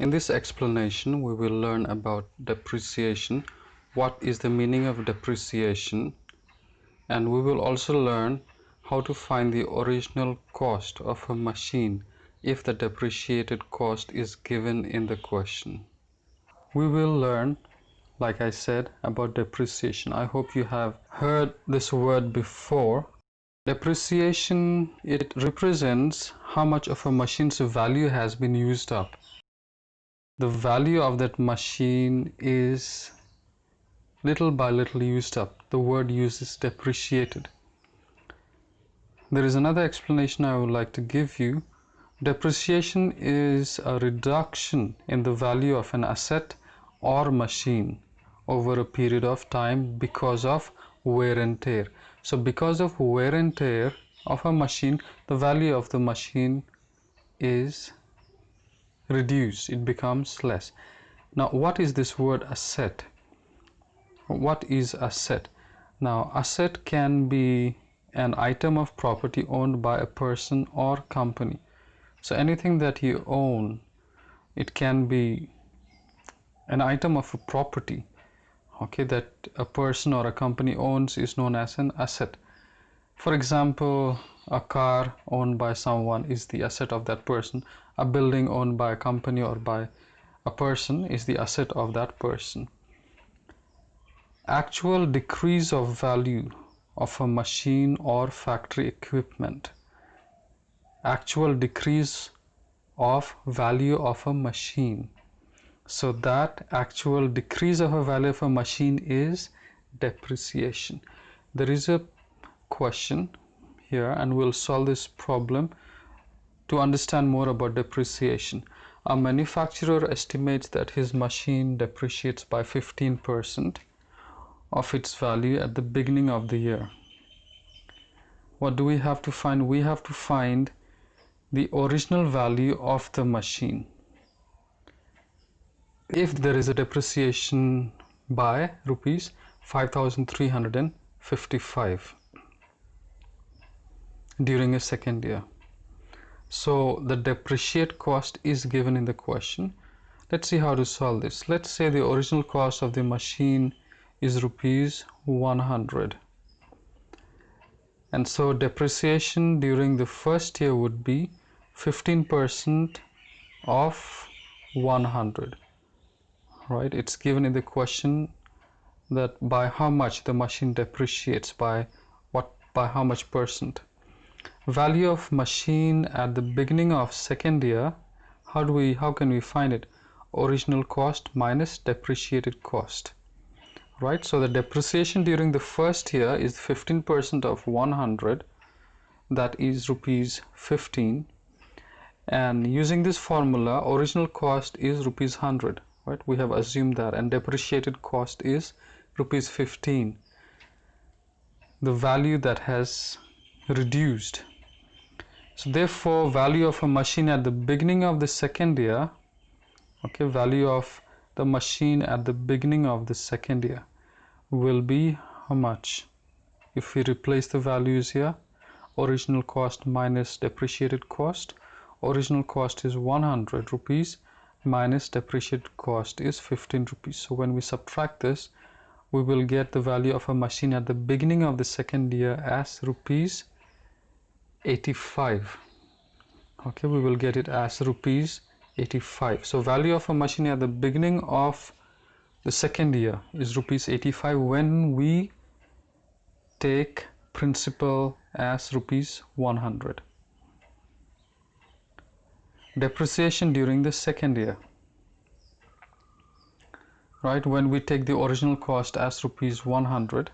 In this explanation, we will learn about depreciation, what is the meaning of depreciation, and we will also learn how to find the original cost of a machine if the depreciated cost is given in the question. We will learn, like I said, about depreciation. I hope you have heard this word before. Depreciation, it represents how much of a machine's value has been used up. The value of that machine is little by little used up. The word used is depreciated. There is another explanation I would like to give you. Depreciation is a reduction in the value of an asset or machine over a period of time because of wear and tear. So because of wear and tear of a machine, the value of the machine is reduced, it becomes less. Now what is this word asset? What is asset? Now asset can be an item of property owned by a person or company. So anything that you own, it can be an item of a property, okay, that a person or a company owns is known as an asset. For example, a car owned by someone is the asset of that person. A building owned by a company or by a person is the asset of that person. Actual decrease of value of a machine or factory equipment. Actual decrease of value of a machine. So that actual decrease of a value of a machine is depreciation. There is a question here and we'll solve this problem to understand more about depreciation. A manufacturer estimates that his machine depreciates by 15% of its value at the beginning of the year. What do we have to find? We have to find the original value of the machine. If there is a depreciation by rupees 5,355 during a second year, so the depreciate cost is given in the question. Let's see how to solve this. Let's say the original cost of the machine is rupees 100, and so depreciation during the first year would be 15% of 100, right? It's given in the question that by how much the machine depreciates, by how much percent. Value of machine at the beginning of second year, how can we find it? Original cost minus depreciated cost, right? So the depreciation during the first year is 15% of 100, that is rupees 15, and using this formula, original cost is rupees 100, right? We have assumed that, and depreciated cost is rupees 15, the value that has reduced. So therefore value of a machine at the beginning of the second year, okay, value of the machine at the beginning of the second year will be how much? If we replace the values here, original cost minus depreciated cost, original cost is 100 rupees minus depreciated cost is 15 rupees. So when we subtract this, we will get the value of a machine at the beginning of the second year as rupees 85. Okay, we will get it as rupees 85. So value of a machine at the beginning of the second year is rupees 85 when we take principal as rupees 100. Depreciation during the second year, right? When we take the original cost as rupees 100,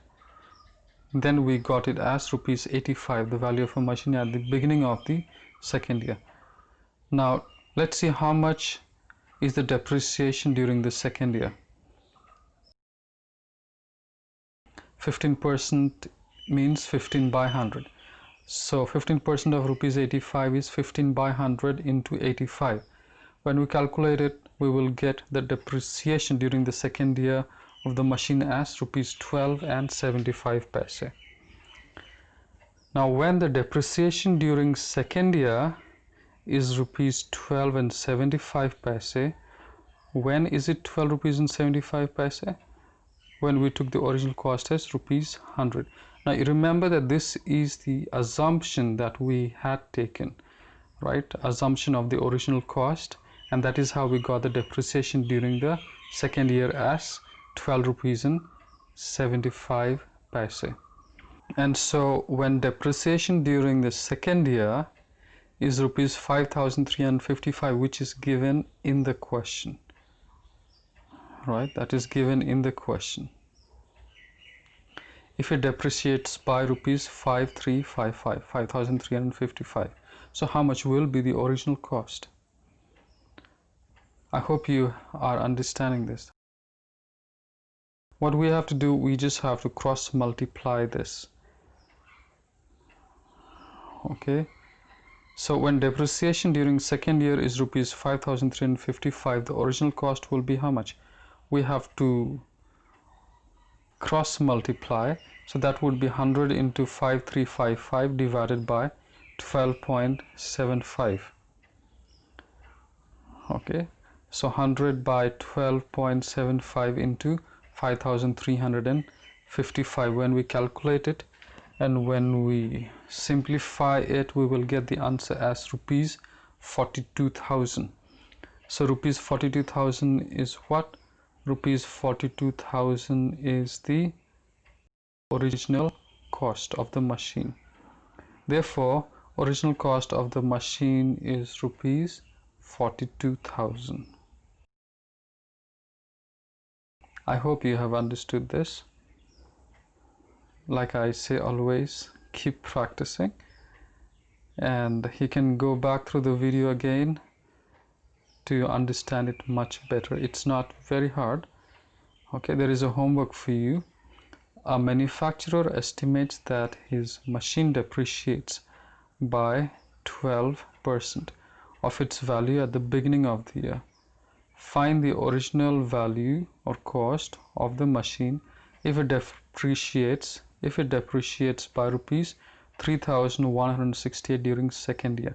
then we got it as rupees 85, the value of a machine at the beginning of the second year. Now let's see how much is the depreciation during the second year. 15% means 15 by 100. So 15% of rupees 85 is 15 by 100 into 85. When we calculate it, we will get the depreciation during the second year of the machine as rupees 12 and 75 paise. Now when the depreciation during second year is rupees 12 and 75 paise, When is it 12 rupees and 75 paise? When we took the original cost as rupees 100. Now you remember that this is the assumption that we had taken, right? Assumption of the original cost, and that is how we got the depreciation during the second year as 12 rupees and 75 paise. And so when depreciation during the second year is rupees 5,355, which is given in the question, right? That is given in the question. If it depreciates by rupees 5355, 5,355, so how much will be the original cost? I hope you are understanding this. What we have to do, we just have to cross multiply this. Okay, so when depreciation during second year is rupees 5,355, the original cost will be how much? We have to cross multiply, so that would be 100 into 5355 divided by 12.75. okay, so 100 by 12.75 into 5,355. when we calculate it and when we simplify it, we will get the answer as rupees 42,000. so rupees 42,000 is what? Rupees 42,000 is the original cost of the machine. Therefore, original cost of the machine is rupees 42,000. I hope you have understood this. Like I say always, keep practicing, and you can go back through the video again to understand it much better. It's not very hard. Okay, there is a homework for you. A manufacturer estimates that his machine depreciates by 12% of its value at the beginning of the year. Find the original value or cost of the machine if it depreciates by rupees 3,168 during second year.